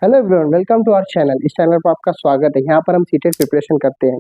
Hello everyone, welcome to our channel. इस चैनल पर आपका स्वागत है। यहाँ पर हम सीटेट प्रिपरेशन करते हैं।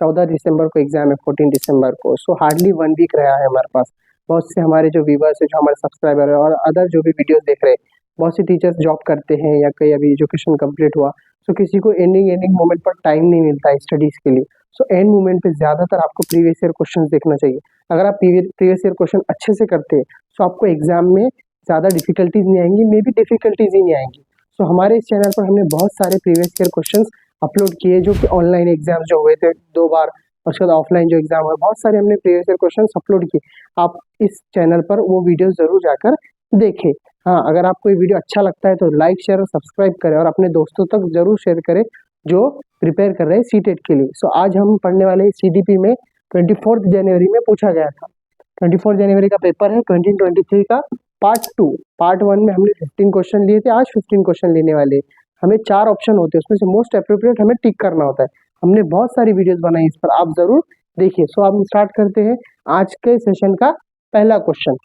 14 दिसंबर को एग्जाम है, 14 दिसंबर को। सो हार्डली 1 वीक रहा है हमारे पास। बहुत से हमारे जो व्यूवर्स है, जो हमारे सब्सक्राइबर है और अदर जो भी वीडियोस देख रहे हैं, बहुत से टीचर्स जॉब करते हैं या कहीं अभी एजुकेशन कंप्लीट हुआ। सो किसी को एंडिंग मोमेंट पर टाइम नहीं मिलता है स्टडीज के लिए। सो एंड मोमेंट पे ज़्यादातर आपको प्रीवियस ईयर क्वेश्चन देखना चाहिए। अगर आप प्रीवियस ईयर क्वेश्चन अच्छे से करते हैं तो आपको एग्जाम में ज़्यादा डिफिकल्टीज नहीं आएंगी, मे बी डिफिकल्टीज ही नहीं आएंगी। तो हमारे इस चैनल पर हमने बहुत सारे प्रीवियस ईयर क्वेश्चंस अपलोड किए, जो कि ऑनलाइन एग्जाम्स जो हुए थे 2 बार, और उसके बाद ऑफलाइन जो एग्जाम हुआ, बहुत सारे हमने प्रीवियस ईयर क्वेश्चंस अपलोड किए। आप इस चैनल पर वो वीडियो जरूर जाकर देखें। हाँ, अगर आपको ये वीडियो अच्छा लगता है तो लाइक, शेयर और सब्सक्राइब करें और अपने दोस्तों तक जरूर शेयर करें जो प्रिपेयर कर रहे हैं सीटेट के लिए। सो आज हम पढ़ने वाले हैं सीडीपी में 24 जनवरी में पूछा गया था। 24 जनवरी का पेपर है 2023 का पार्ट 2। पार्ट 1 में हमने 15 क्वेश्चन लिए थे, आज 15 क्वेश्चन लेने वाले। हमें 4 ऑप्शन होते हैं, उसमें से मोस्ट अप्रोप्रिएट हमें टिक करना होता है। हमने बहुत सारी वीडियोस बनाई इस पर, आप जरूर देखिए। सो अब हम स्टार्ट करते हैं आज के सेशन का पहला क्वेश्चन।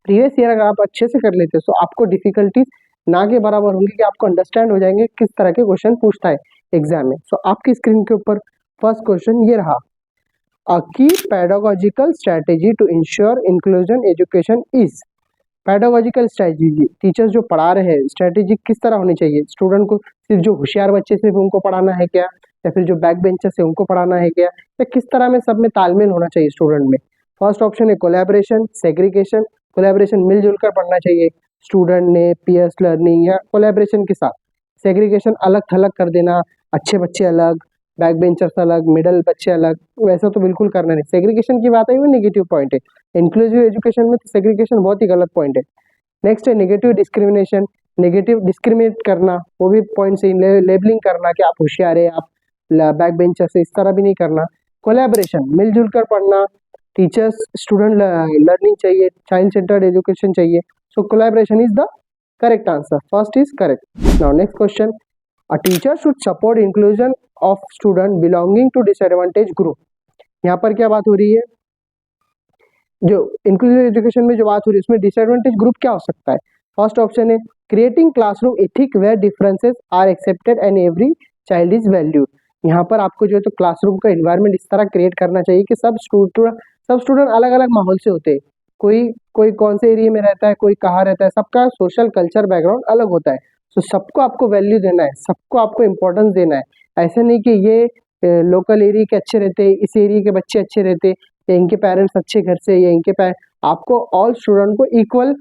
प्रीवियस ईयर अगर आप अच्छे से कर लेते हैं तो आपको डिफिकल्टीज ना के बराबर होंगी, कि आपको अंडरस्टैंड हो जाएंगे किस तरह के क्वेश्चन पूछता है एग्जाम में। सो आपकी स्क्रीन के ऊपर फर्स्ट क्वेश्चन ये रहा। A key pedagogical strategy to ensure inclusion education is। Pedagogical strategy, teachers जो पढ़ा रहे हैं स्ट्रेटेजी किस तरह होनी चाहिए। स्टूडेंट को सिर्फ जो होशियार बच्चे सिर्फ उनको पढ़ाना है क्या, या फिर जो बैक बेंचर्स है उनको पढ़ाना है क्या, या किस तरह में सब में तालमेल होना चाहिए स्टूडेंट में। फर्स्ट ऑप्शन है कोलैबोरेशन, सेग्रीगेशन। कोलैबोरेशन, मिलजुल कर पढ़ना चाहिए स्टूडेंट ने पीयर्स लर्निंग या कोलैबोरेशन के साथ। सेग्रीगेशन, अलग थलग कर देना, अच्छे बच्चे अलग, बैक बेंचर्स अलग, मिडल बच्चे अलग, वैसा तो बिल्कुल करना नहीं। सेग्रीगेशन की बात है, वो नेगेटिव पॉइंट है। इंक्लूसिव एजुकेशन में तो सेग्रीगेशन बहुत ही गलत पॉइंट है। नेक्स्ट है नेगेटिव डिस्क्रिमिनेशन। नेगेटिव डिस्क्रिमिनेट करना, वो भी पॉइंट से लेबलिंग करना कि आप होशियार है, आप बैक बेंचर से, इस तरह भी नहीं करना। कोलैबोरेशन, मिलजुल कर पढ़ना, टीचर्स स्टूडेंट लर्निंग चाहिए, चाइल्ड सेंटर्ड एजुकेशन चाहिए। So collaboration is the correct answer, first is correct. Now next question. A teacher should support inclusion of student belonging to disadvantage group. यहाँ पर क्या बात हो रही है, जो इंक्लूसिव एजुकेशन में जो बात हो रही है उसमें डिसएडवांटेज ग्रुप क्या हो सकता है। फर्स्ट ऑप्शन है creating classroom ethic where differences are accepted and every child is valued. यहाँ पर आपको जो है तो क्लासरूम का एनवायरनमेंट इस तरह क्रिएट करना चाहिए कि सब स्टूडेंट अलग अलग माहौल से होते हैं। कोई कौन से एरिया में रहता है, कोई कहाँ रहता है, सबका सोशल कल्चर बैकग्राउंड अलग होता है। तो सबको आपको वैल्यू देना है, सबको आपको इम्पोर्टेंस देना है। ऐसा नहीं कि ये लोकल एरिया के अच्छे रहते, इस एरिया के बच्चे अच्छे रहते, या इनके पेरेंट्स अच्छे घर से, या इनके आपको ऑल स्टूडेंट को इक्वल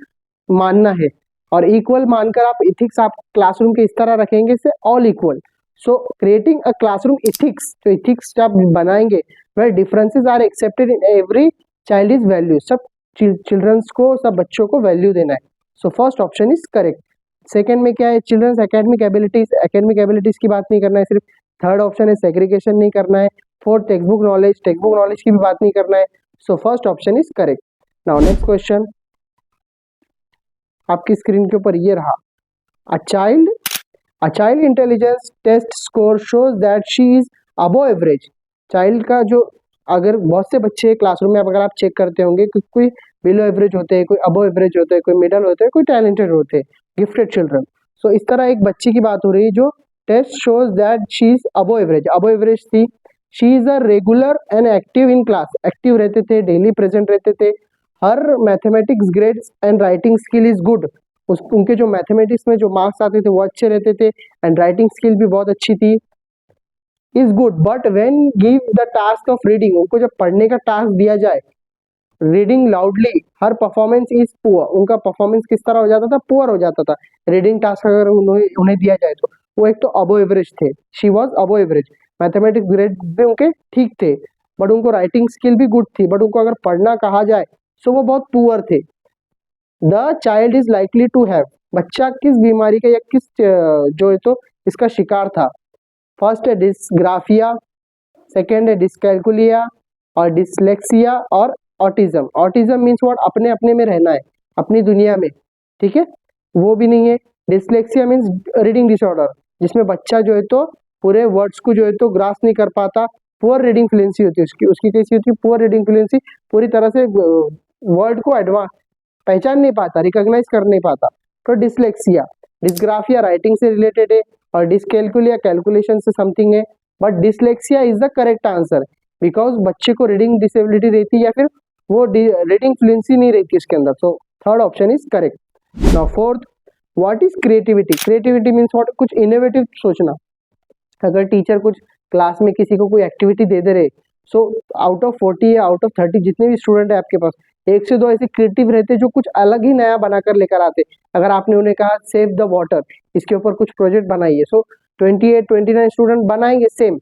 मानना है। और इक्वल मानकर आप इथिक्स आप क्लासरूम के इस तरह रखेंगे से all equal. So creating a classroom ethics, तो इथिक्स जब बनाएंगे where differences are accepted in every child is value, सब चिल्ड्रंस को, सब बच्चों को वैल्यू देना है। So first option is correct. Second में क्या है, childrens academic abilities. Academic abilities की बात नहीं करना है सिर्फ। थर्ड ऑप्शन है सेग्रीगेशन नहीं करना है। फोर्थ टेक्स्ट बुक नॉलेज की भी बात नहीं करना है। So first option is correct. Now next question आपकी स्क्रीन के ऊपर ये रहा। A child intelligence test score shows that she is above average. Child का जो, अगर बहुत से बच्चे क्लासरूम में अगर आप चेक करते होंगे कि कोई बिलो एवरेज होते हैं, कोई अबव एवरेज होते हैं, कोई मिडल होते हैं, कोई टैलेंटेड होते हैं, गिफ्टेड चिल्ड्रन। सो इस तरह एक बच्ची की बात हो रही है जो test shows that she is above average थी। She is a regular and active in class. Active रहते थे, डेली प्रेजेंट रहते थे। Her mathematics grades and writing skill is good. उनके जो मैथमेटिक्स में जो मार्क्स आते थे वो अच्छे रहते थे, एंड राइटिंग स्किल भी बहुत अच्छी थी। Is good but when give the task of reading, उनको जब पढ़ने का टास्क दिया जाए, reading loudly, her performance is poor. उनका परफॉर्मेंस किस तरह हो जाता था, पुअर हो जाता था। रीडिंग टास्क अगर उन्हें दिया जाए तो वो एक तो अबव एवरेज थे, she was above average. Mathematics grade भी उनके ठीक थे, बट उनको राइटिंग स्किल भी गुड थी, बट उनको अगर पढ़ना कहा जाए तो वो बहुत पुअर थे। The child is likely to have, बच्चा किस बीमारी का या किस जो है तो इसका शिकार था। फर्स्ट है डिस्ग्राफिया, सेकेंड है डिस्कैलकुलिया, और डिसलेक्सिया, और ऑटिज्म। ऑटिज्म मीन्स व्हाट, अपने अपने में रहना है, अपनी दुनिया में, ठीक है, वो भी नहीं है। डिसलेक्सिया मीन्स रीडिंग डिसऑर्डर, जिसमें बच्चा जो है तो पूरे वर्ड्स को जो है तो ग्रास नहीं कर पाता, पुअर रीडिंग फ्लुएंसी होती है उसकी कैसी होती है, पुअर रीडिंग फ्लुएंसी, पूरी तरह से वर्ड को एडवांस पहचान नहीं पाता, रिकॉग्नाइज कर नहीं पाता, तो डिसलेक्सिया। डिस्ग्राफिया राइटिंग से रिलेटेड है और डिसकैलकुलिया कैलकुलेशन से समथिंग है, but dyslexia is the correct answer because बच्चे को रीडिंग डिसेबिलिटी रहती है या फिर वो रीडिंग फ्लुएंसी नहीं रहती इसके अंदर। सो third option is correct. Now fourth, what is creativity? Creativity means what, कुछ इनोवेटिव सोचना। अगर टीचर कुछ क्लास में किसी को कोई एक्टिविटी दे रहे, सो आउट ऑफ 40 या आउट ऑफ 30 जितने भी स्टूडेंट है आपके पास, 1 से 2 ऐसे क्रिएटिव रहते जो कुछ अलग ही नया बनाकर लेकर आते। अगर आपने उन्हें कहा सेव द वाटर, इसके ऊपर कुछ प्रोजेक्ट बनाइए, सो 28 29 स्टूडेंट बनाएंगे, सेम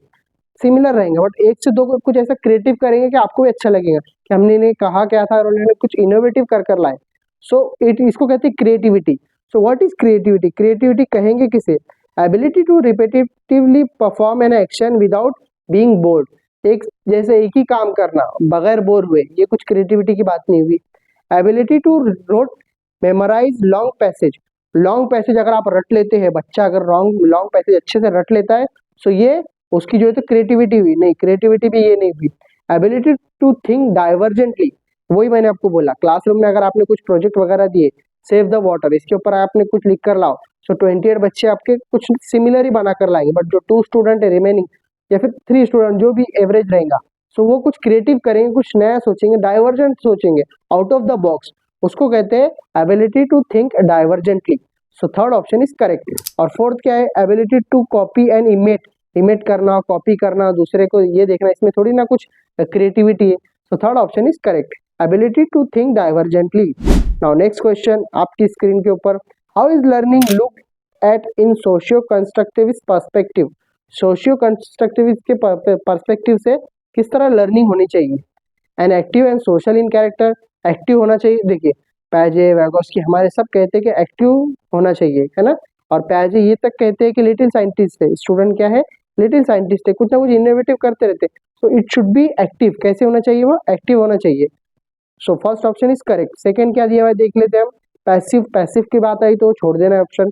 सिमिलर रहेंगे, बट 1 से 2 कुछ ऐसा क्रिएटिव करेंगे कि आपको भी अच्छा लगेगा कि हमने इन्हें कहा क्या था और उन्होंने कुछ इनोवेटिव कर लाए। सो इसको कहते हैं creativity. So what is creativity? Creativity कहेंगे किसे? Ability to repetitively perform an action without being bored. एक जैसे एक ही काम करना बगैर बोर हुए, ये कुछ क्रिएटिविटी की बात नहीं हुई। Ability to rote memorize long passage. Long passage अगर आप रट लेते हैं, बच्चा अगर लॉन्ग पैसेज अच्छे से रट लेता है, सो ये उसकी जो है तो क्रिएटिविटी हुई। नहीं, क्रिएटिविटी भी ये नहीं हुई। एबिलिटी टू थिंक डाइवर्जेंटली, वही मैंने आपको बोला, क्लासरूम में अगर आपने कुछ प्रोजेक्ट वगैरह दिए, सेव द वाटर, इसके ऊपर आपने कुछ लिख कर लाओ, सो 28 बच्चे आपके कुछ सिमिलर ही बना कर लाएंगे, बट जो 2 स्टूडेंट है रिमेनिंग या फिर 3 स्टूडेंट जो भी एवरेज रहेगा, सो वो कुछ क्रिएटिव करेंगे, कुछ नया सोचेंगे, डाइवर्जेंट सोचेंगे, आउट ऑफ द बॉक्स, उसको कहते हैं ability to think divergently. So third option is correct. और फोर्थ क्या है? Ability to copy and imitate करना, कॉपी करना, दूसरे को ये देखना, इसमें थोड़ी ना कुछ क्रिएटिविटी है। So third option is correct, ability to think divergently. Now next question आपकी स्क्रीन के ऊपर, how is learning look at in socio constructivist perspective? Socio constructivist के पर्सपेक्टिव से किस तरह लर्निंग होनी चाहिए? An active and social in character, active होना चाहिए। देखिए पैजे वैगोस्की हमारे सब कहते हैं कि एक्टिव होना चाहिए, है ना, और पैजे ये तक कहते हैं कि लिटिल साइंटिस्ट है, स्टूडेंट क्या है? लिटिल साइंटिस्ट है, कुछ ना कुछ इनोवेटिव करते रहते। So it should be active. कैसे होना चाहिए? वो एक्टिव होना चाहिए। सो first option is correct. Second क्या दिया हुआ है देख लेते हैं हम। पैसिव की बात आई तो छोड़ देना है option.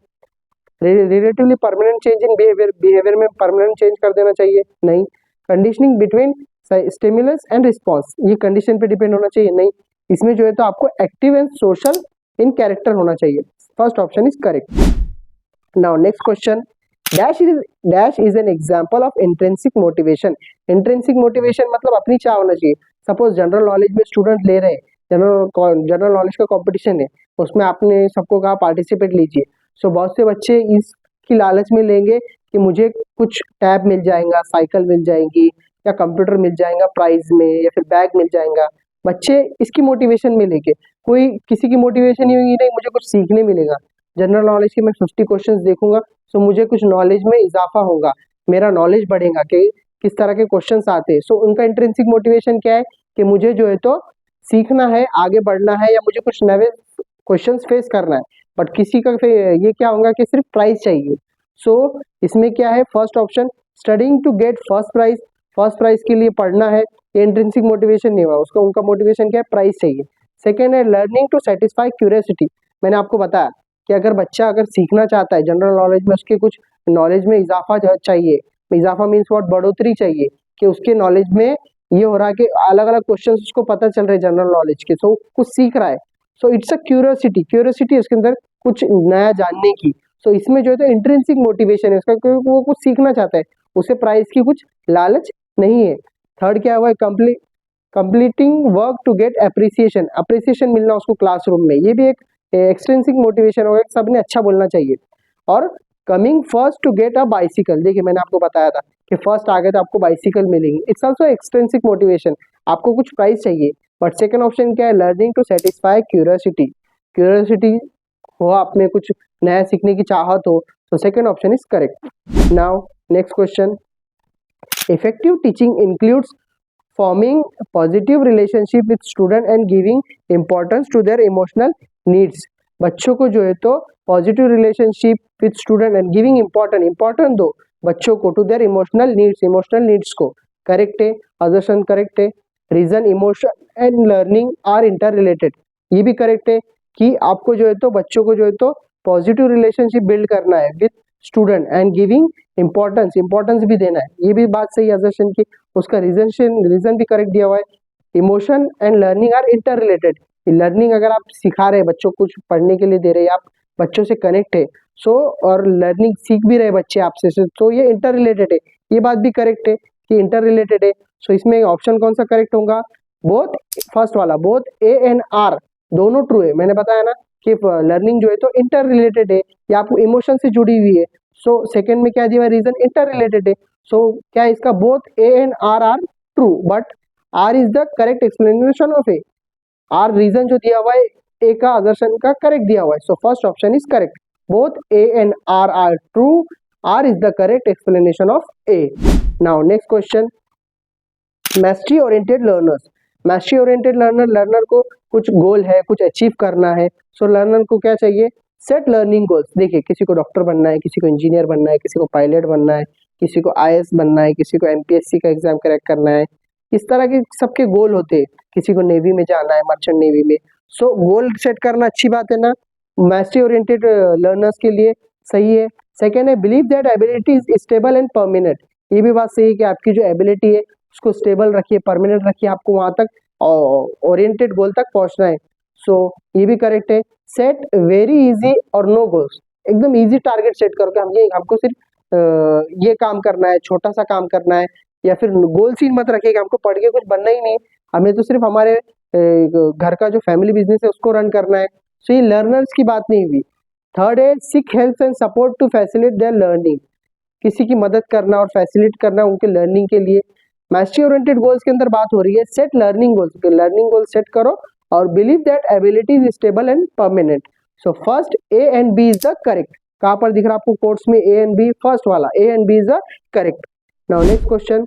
Relatively permanent change in behaviour में परमानेंट चेंज कर देना चाहिए, नहीं। Conditioning between stimulus and response, ये कंडीशन पे डिपेंड होना चाहिए, नहीं। इसमें जो है तो आपको active and social in character होना चाहिए। First option is correct. Now next question, dash is an example of intrinsic motivation. Intrinsic motivation मतलब अपनी चाह होना चाहिए। सपोज जनरल नॉलेज में स्टूडेंट ले रहे हैं, जनरल नॉलेज का कंपटीशन है, उसमें आपने सबको कहा पार्टिसिपेट लीजिए। सो बहुत से बच्चे इसकी लालच में लेंगे कि मुझे कुछ टैब मिल जाएगा, साइकिल मिल जाएगी या कंप्यूटर मिल जाएगा प्राइज में, या फिर बैग मिल जाएगा। बच्चे इसकी मोटिवेशन में लेके, कोई किसी की मोटिवेशन ही होगी नहीं मुझे कुछ सीखने मिलेगा, जनरल नॉलेज के मैं 50 क्वेश्चंस देखूंगा, सो मुझे कुछ नॉलेज में इजाफा होगा, मेरा नॉलेज बढ़ेगा कि किस तरह के क्वेश्चंस आते हैं। सो उनका इंट्रिंसिक मोटिवेशन क्या है कि मुझे जो है तो सीखना है, आगे बढ़ना है, या मुझे कुछ नए क्वेश्चंस फेस करना है। बट किसी का ये क्या होगा कि सिर्फ प्राइज चाहिए। सो इसमें क्या है? First option, studying to get first prize, first prize के लिए पढ़ना है, ये इंट्रिंसिक मोटिवेशन नहीं हुआ उसका, उनका मोटिवेशन क्या है? प्राइज चाहिए। सेकेंड है लर्निंग टू सेटिस्फाई क्यूरियोसिटी। मैंने आपको बताया कि अगर बच्चा अगर सीखना चाहता है जनरल नॉलेज में, उसके कुछ नॉलेज में इजाफा चाहिए, इजाफा मीन्स व्हाट, बढ़ोतरी चाहिए, कि उसके नॉलेज में ये हो रहा है कि अलग अलग क्वेश्चन उसको पता चल रहे हैं जनरल नॉलेज के, सो कुछ सीख रहा है। सो इट्स अ क्यूरियोसिटी उसके अंदर कुछ नया जानने की। सो इसमें जो है तो इंट्रिंसिक मोटिवेशन है उसका, क्योंकि वो कुछ सीखना चाहता है, उसे प्राइज की कुछ लालच नहीं है। थर्ड क्या हुआ है? Completing work to get appreciation मिलना उसको क्लासरूम में, ये भी एक एक्सट्रिंसिक मोटिवेशन होगा, सबने अच्छा बोलना चाहिए। और coming first to get a bicycle, देखिए मैंने आपको बताया था कि फर्स्ट आ गए तो आपको बाइसिकल मिलेंगे, इट्स ऑल्सो एक्सट्रिंसिक मोटिवेशन, आपको कुछ प्राइज चाहिए। बट सेकंड ऑप्शन क्या है? लर्निंग टू सेटिस्फाई क्यूरियोसिटी हो, आप में कुछ नया सीखने की चाहत हो, तो second option is correct. Now next question, effective teaching includes forming positive relationship with student and giving importance to their emotional needs. बच्चों को जो है तो positive relationship with student and giving important दो बच्चों को टू देयर इमोशनल नीड्स को। Correct है, असर्शन करेक्ट है। Reason, emotion and learning are inter related, ये भी करेक्ट है कि आपको जो है तो बच्चों को जो है तो पॉजिटिव रिलेशनशिप बिल्ड करना है with student and giving importance भी देना है, ये भी बात सही है असर्शन की। उसका रीजन भी करेक्ट दिया हुआ है। Emotion and learning are inter related, learning अगर आप सिखा रहे हैं बच्चों को, कुछ पढ़ने के लिए दे रहे हैं, आप बच्चों से कनेक्ट है, सो और लर्निंग सीख भी रहे बच्चे आपसे, तो ये इंटर रिलेटेड है, ये बात भी करेक्ट है कि इंटर रिलेटेड है। सो इसमें ऑप्शन कौन सा करेक्ट होगा, बोथ, फर्स्ट वाला बोथ ए एंड आर दोनों ट्रू है। मैंने बताया ना कि लर्निंग जो है तो इंटर रिलेटेड है, या आपको इमोशन से जुड़ी हुई है। सो सेकंड में क्या दिया हुआ रीजन, इंटर रिलेटेड है। सो क्या इसका both A and R true, but R is the correct explanation of A. R reason जो दिया हुआ है ए का असर्शन का करेक्ट दिया हुआ है। So first option is correct, both A and R true, R is the correct explanation of A. Now next question, mastery oriented learners. Mastery oriented learner को कुछ गोल है, कुछ अचीव करना है। सो लर्नर को क्या चाहिए, सेट लर्निंग गोल्स। देखिए किसी को डॉक्टर बनना है, किसी को इंजीनियर बनना है, किसी को पायलट बनना है, किसी को आईएएस बनना है, किसी को एमपीएससी का एग्जाम क्रैक करना है, इस तरह के सबके गोल होते हैं। किसी को नेवी में जाना है, मर्चेंट नेवी में। सो गोल सेट करना अच्छी बात है ना, मैस्ट्री ओरिएंटेड लर्नर्स के लिए सही है। सेकेंड है, believe that ability is stable and permanent. ये भी बात सही है कि आपकी जो एबिलिटी है उसको स्टेबल रखिए, परमानेंट रखिए, आपको वहां तक ओरिएंटेड गोल तक पहुंचना है। सो ये भी करेक्ट है। सेट वेरी इजी और नो गोल्स, एकदम इजी टारगेट सेट करो कि हमको सिर्फ ये काम करना है, छोटा सा काम करना है, या फिर गोल सीन मत रखिए कि हमको पढ़ के कुछ बनना ही नहीं, हमें तो सिर्फ हमारे घर का जो फैमिली बिजनेस है उसको रन करना है। सो ये लर्नर्स की बात नहीं हुई। थर्ड है, seek help and support to facilitate their learning. किसी की मदद करना और फैसिलिटेट करना उनके लर्निंग के लिए। मैस्ट्री ओरिएंटेड गोल्स के अंदर बात हो रही है set learning goals, learning goal set करो और believe that ability is stable and permanent. So first A and B is the correct. कहां पर दिख रहा है आपको कोर्स में, ए एंड बी, फर्स्ट वाला A and B is the correct. Now next question,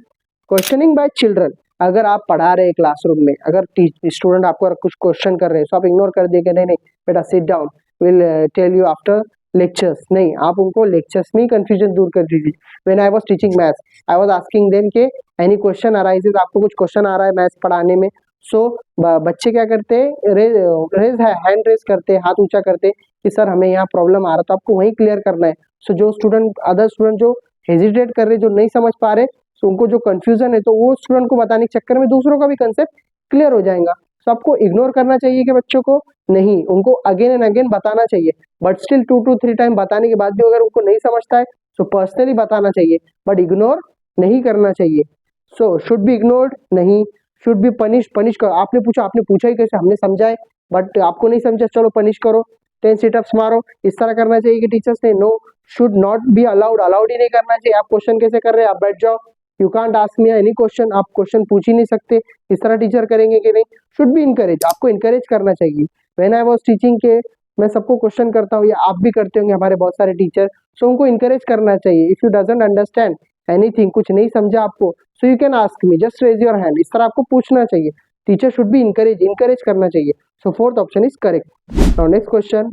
questioning by children. अगर आप पढ़ा रहे हैं क्लासरूम में, अगर स्टूडेंट आपको कुछ क्वेश्चन कर रहे हैं तो आप इग्नोर कर देंगे, नहीं नहीं बेटा sit down, will tell you after lectures. नहीं, आप उनको लेक्चर्स में कंफ्यूजन दूर कर दीजिए। When I was teaching maths, I was asking them के एनी क्वेश्चन अराइजेस, आपको कुछ क्वेश्चन आ रहा है मैथ्स पढ़ाने में। सो बच्चे क्या करते हैं, रेज हैंड रेज करते हैं, हाथ ऊंचा करते हैं कि सर हमें यहाँ प्रॉब्लम आ रहा, तो आपको वहीं क्लियर करना है। सो जो स्टूडेंट, अदर स्टूडेंट जो हेजिटेट कर रहे, जो नहीं समझ पा रहे, तो उनको जो कंफ्यूजन है तो वो स्टूडेंट को बताने के चक्कर में दूसरों का भी कंसेप्ट क्लियर हो जाएगा। तो आपको इग्नोर करना चाहिए कि बच्चों को, नहीं, उनको अगेन एंड अगेन बताना चाहिए। बट स्टिल 2 to 3 टाइम बताने के बाद भी अगर उनको नहीं समझता है तो पर्सनली बताना चाहिए, बट इग्नोर नहीं करना चाहिए। सो शुड बी इग्नोर्ड नहीं, शुड बी पनिश करो। आपने पूछा ही कैसे, हमने समझा है बट आपको नहीं समझा, चलो पनिश करो, 10 सिटअप्स मारो, इस तरह करना चाहिए कि टीचर्स ने। No, should not be allowed, allowed ही नहीं करना चाहिए। आप क्वेश्चन कैसे कर रहे हैं, आप बैठ जाओ, you can't ask me any question, आप क्वेश्चन पूछ ही नहीं सकते, इस तरह टीचर करेंगे कि नहीं। शुड बी इनकरेज, आपको इनकरेज करना चाहिए। व्हेन आई वाज टीचिंग के मैं सबको क्वेश्चन करता हूँ, या आप भी करते होंगे, हमारे बहुत सारे टीचर, सो उनको इनकरेज करना चाहिए। If you doesn't understand anything, कुछ नहीं समझा आपको, so you can ask me, just raise your hand, इस तरह आपको पूछना चाहिए। टीचर शुड बी इनकरेज करना चाहिए। So fourth option is correct. Now next question,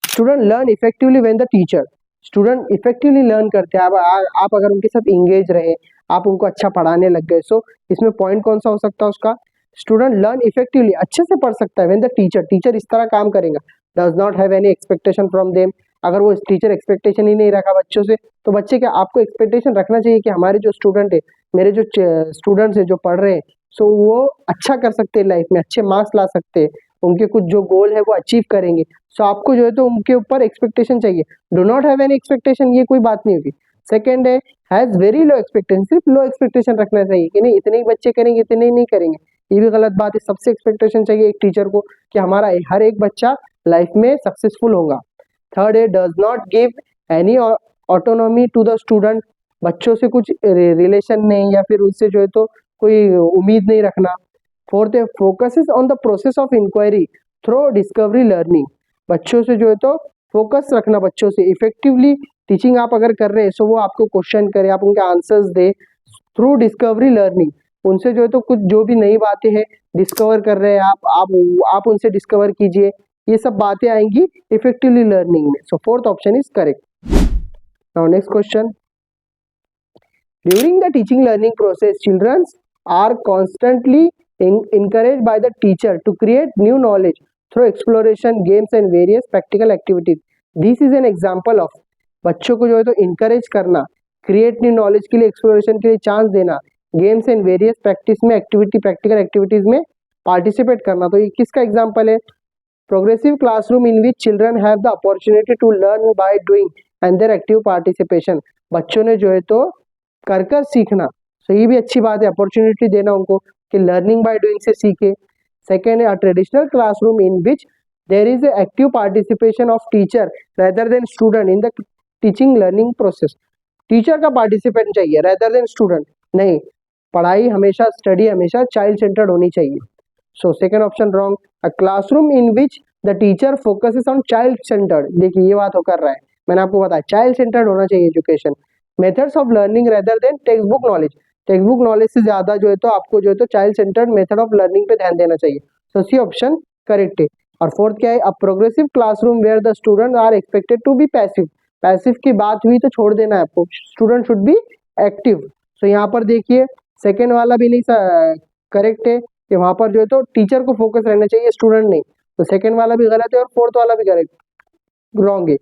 student learn effectively when the teacher. Student effectively learn करते हैं, आप अगर उनके साथ इंगेज रहे, आप उनको अच्छा पढ़ाने लग गए। सो इसमें पॉइंट कौन सा हो सकता है उसका, स्टूडेंट लर्न इफेक्टिवली, अच्छे से पढ़ सकता है व्हेन द टीचर इस तरह काम करेगा, does not have any expectation from them. अगर वो टीचर एक्सपेक्टेशन ही नहीं रखा बच्चों से, तो बच्चे क्या, आपको एक्सपेक्टेशन रखना चाहिए कि हमारे जो स्टूडेंट है, मेरे जो स्टूडेंट्स है जो पढ़ रहे हैं, सो वो अच्छा कर सकते हैं लाइफ में, अच्छे मार्क्स ला सकते हैं, उनके कुछ जो गोल है वो अचीव करेंगे। सो आपको जो है तो उनके ऊपर एक्सपेक्टेशन चाहिए। Do not have any expectation, ये कोई बात नहीं होगी। सेकेंड है, हैज वेरी लो एक्सपेक्टेशन, सिर्फ लो एक्सपेक्टेशन रखना चाहिए कि नहीं इतने ही बच्चे करेंगे, इतने ही नहीं करेंगे, ये भी गलत बात है। सबसे एक्सपेक्टेशन चाहिए एक टीचर को कि हमारा हर एक बच्चा लाइफ में सक्सेसफुल होगा। थर्ड है, does not give any autonomy to the student, बच्चों से कुछ रिलेशन नहीं या फिर उनसे जो है तो कोई उम्मीद नहीं रखना। फोर्थ है, focuses on the process of inquiry through discovery learning, बच्चों से जो है तो फोकस रखना, बच्चों से इफेक्टिवली टीचिंग आप अगर कर रहे हैं, सो वो आपको क्वेश्चन करे, आप उनके आंसर्स दे थ्रू डिस्कवरी लर्निंग, उनसे जो है तो कुछ जो भी नई बातें हैं डिस्कवर कर रहे हैं आप उनसे डिस्कवर कीजिए, ये सब बातें आएंगी इफेक्टिवली लर्निंग में। So fourth option is correct. Now next question, during the teaching learning process children are constantly encouraged by the teacher to create new knowledge through exploration, games and various practical activities. This is an example of, बच्चों को जो है तो encourage करना, create new knowledge के लिए, exploration के लिए चांस देना, games and various practice में practical activities में participate करना। तो ये किसका एग्जाम्पल है, progressive classroom in which children have the opportunity to learn by doing and their active participation. बच्चों ने जो है तो कर कर सीखना, तो ये भी अच्छी बात है, अपॉर्चुनिटी देना उनको कि लर्निंग बाय डूइंग से सीखे। सेकेंड है, a traditional classroom in which there is active participation of teacher rather than student in the teaching learning process. Teacher का पार्टिसिपेट चाहिए रेदर देन स्टूडेंट, नहीं, पढ़ाई हमेशा, स्टडी हमेशा चाइल्ड सेंटर्ड होनी चाहिए। So second option wrong. A classroom in which the teacher focuses on child centred, देखिए ये बात हो कर रहा है, मैंने आपको बताया चाइल्ड सेंटर्ड होना चाहिए education. Methods of learning rather than text book knowledge, text book knowledge से ज्यादा जो है तो आपको जो है तो child centred method of learning पे ध्यान देना चाहिए। सो सी ऑप्शन करेक्ट है। और फोर्थ क्या है, a progressive classroom where the student are expected to be passive, passive की बात हुई तो छोड़ देना है आपको, student should be active. So यहाँ पर देखिए सेकेंड वाला भी नहीं करेक्ट है कि वहां पर जो है तो टीचर को फोकस रहना चाहिए, स्टूडेंट नहीं, तो सेकेंड वाला भी गलत है और फोर्थ वाला भी करेक्ट रॉन्ग है।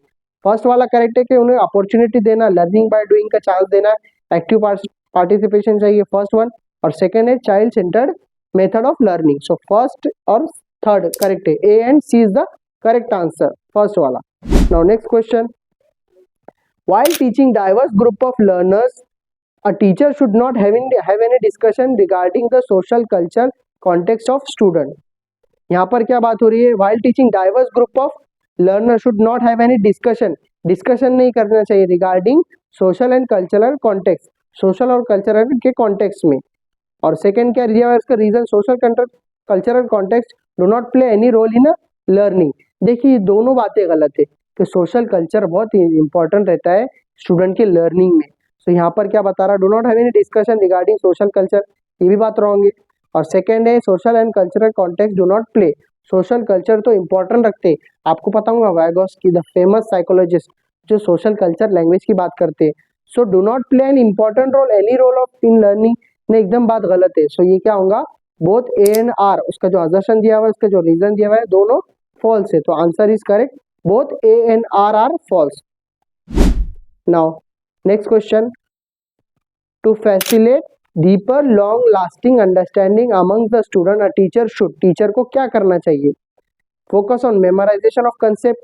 फर्स्ट वाला करेक्ट है कि उन्हें अपॉर्चुनिटी देना, लर्निंग बाय डूइंग का चांस देना, एक्टिव पार्टिसिपेशन चाहिए फर्स्ट वन, और सेकेंड है child centred method of learning. So first और थर्ड करेक्ट है, A and C is the correct answer, first वाला। Now next question, while teaching diverse group of learners a teacher should not have any discussion regarding the social culture context of student। यहाँ पर क्या बात हो रही है, while teaching diverse group of learners should not have any discussion, discussion नहीं करना चाहिए regarding social and cultural context, social और कल्चरल के कॉन्टेक्स्ट में। और सेकेंड क्या दिया है इसका reason, social cultural context do not play any role in learning. देखिए दोनों बातें गलत है कि सोशल कल्चर बहुत इंपॉर्टेंट रहता है स्टूडेंट के लर्निंग में। तो यहाँ पर क्या बता रहा, do not have any discussion regarding social culture, ये भी बात रॉन्ग है। और सेकेंड है social and cultural context do not play, social culture तो इंपॉर्टेंट रखते हैं। आपको पता होगा वाइगोस्की द फेमस साइकोलॉजिस्ट जो सोशल कल्चर लैंग्वेज की बात करते हैं। So do not play an important role any role of in learning, ने एकदम बात गलत है। सो ये क्या होगा, बोथ ए एंड आर, उसका जो असर्शन दिया हुआ है, उसका जो रीजन दिया हुआ है, दोनों फॉल्स है। तो answer is correct, both A and R are false. Now next question, to facilitate deeper long lasting understanding among the student a teacher should, teacher को क्या करना चाहिए, focus on memorisation of concept,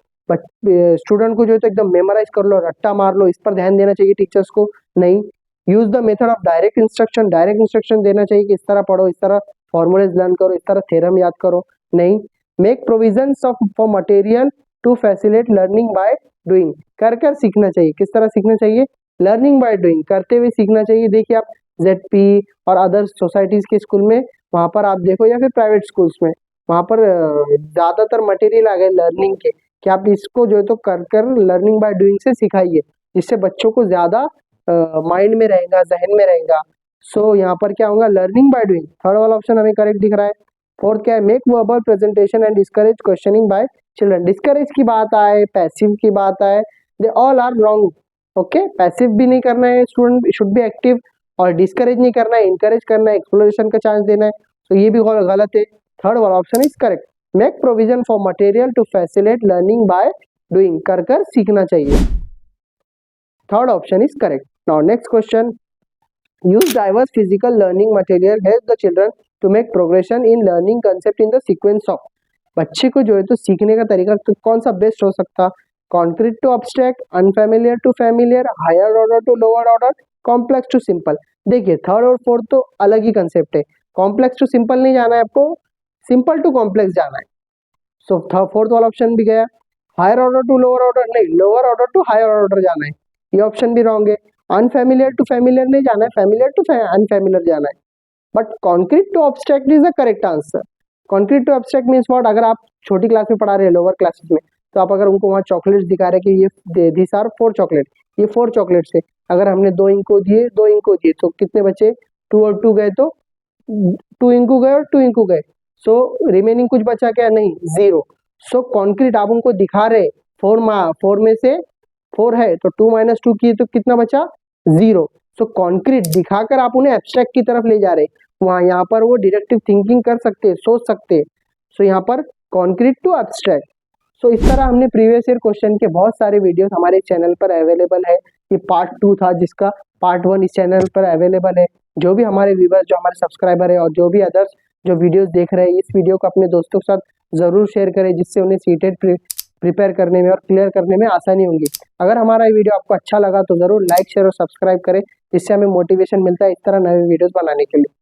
student को जो है तो एकदम memorise कर लो, रट्टा मार लो, इस पर ध्यान देना चाहिए टीचर्स को, नहीं। Use the method of direct instruction, direct instruction देना चाहिए कि इस तरह पढ़ो, इस तरह फॉर्मूलेज लर्न करो, इस तरह थ्योरम याद करो, नहीं। Make provisions of for material to facilitate learning by doing, कर कर सीखना चाहिए, किस तरह सीखना चाहिए, लर्निंग बाय डूइंग, करते हुए सीखना चाहिए। देखिए आप ZP और अदर सोसाइटीज के स्कूल में, वहां पर आप देखो, या फिर प्राइवेट स्कूल्स में, वहां पर ज्यादातर मटेरियल आ गए लर्निंग के, कि आप इसको जो है तो कर कर लर्निंग बाय डूइंग से सिखाइए, जिससे बच्चों को ज्यादा माइंड में रहेगा, जहन में रहेगा। सो यहाँ पर क्या होगा, लर्निंग बाय डूइंग, थर्ड वाला ऑप्शन हमें करेक्ट दिख रहा है। फोर्थ क्या है, make verbal presentation and discourage questioning by children, discourage की बात आए, पैसिव की बात आए, they all are wrong. Okay, passive भी नहीं करना है, स्टूडेंट शुड बी एक्टिव, और डिस्करेज नहीं करना है, इंकरेज करना है, एक्सप्लोरेशन का चांस देना है, तो ये भी गलत है। थर्ड वाला option is correct, make provision for material to facilitate learning by doing, कर कर सीखना चाहिए, third option is correct. Now next question, use diverse physical learning material help the children to make progression in learning concept in the sequence of, बच्चे को जो है तो सीखने का तरीका तो कौन सा बेस्ट हो सकता, concrete to abstract, unfamiliar to familiar, higher order to lower order, complex to simple. देखिए थर्ड और फोर्थ तो अलग ही कंसेप्ट है, कॉम्प्लेक्स टू सिंपल नहीं जाना है आपको, सिंपल टू कॉम्प्लेक्स जाना है। सो फोर्थ वाला ऑप्शन भी गया। Higher order to lower order नहीं, lower order to higher order जाना है, ये ऑप्शन भी रॉन्ग है। अनफैमिलियर टू फैमिलियर नहीं जाना है, फैमिलियर टू अनफैमिलियर जाना है। But concrete to abstract is the correct answer. Concrete to abstract means what, अगर आप छोटी क्लास में पढ़ा रहे हैं, लोअर क्लासेस में, तो आप अगर उनको वहाँ चॉकलेट्स दिखा रहे हैं कि ये दिस आर 4 चॉकलेट, ये 4 चॉकलेट्स है, अगर हमने 2 इनको दिए 2 इनको दिए, तो कितने बचे, 2 और 2 गए, तो 2 इंकू गए और 2 इंकू गए, सो रिमेनिंग कुछ बचा क्या, नहीं, 0। सो कॉन्क्रीट आप उनको दिखा रहे 4 में से 4 है, तो 2 - 2 किए तो कितना बचा, 0। सो कॉन्क्रीट दिखाकर आप उन्हें एब्स्ट्रैक्ट की तरफ ले जा रहे, वहाँ यहाँ पर वो डिडक्टिव थिंकिंग कर सकते, सोच सकते। सो यहाँ पर कॉन्क्रीट टू एब्स्ट्रैक्ट। सो इस तरह हमने प्रीवियस ईयर क्वेश्चन के बहुत सारे वीडियोस हमारे चैनल पर अवेलेबल है। ये पार्ट 2 था, जिसका पार्ट 1 इस चैनल पर अवेलेबल है। जो भी हमारे व्यूअर्स, जो हमारे सब्सक्राइबर है, और जो भी अदर्स जो वीडियोस देख रहे हैं इस वीडियो को अपने दोस्तों के साथ ज़रूर शेयर करें, जिससे उन्हें सीटेट प्रिपेयर करने में और क्लियर करने में आसानी होंगी। अगर हमारा ये वीडियो आपको अच्छा लगा तो ज़रूर लाइक शेयर और सब्सक्राइब करें, जिससे हमें मोटिवेशन मिलता है इस तरह नए वीडियोस बनाने के लिए।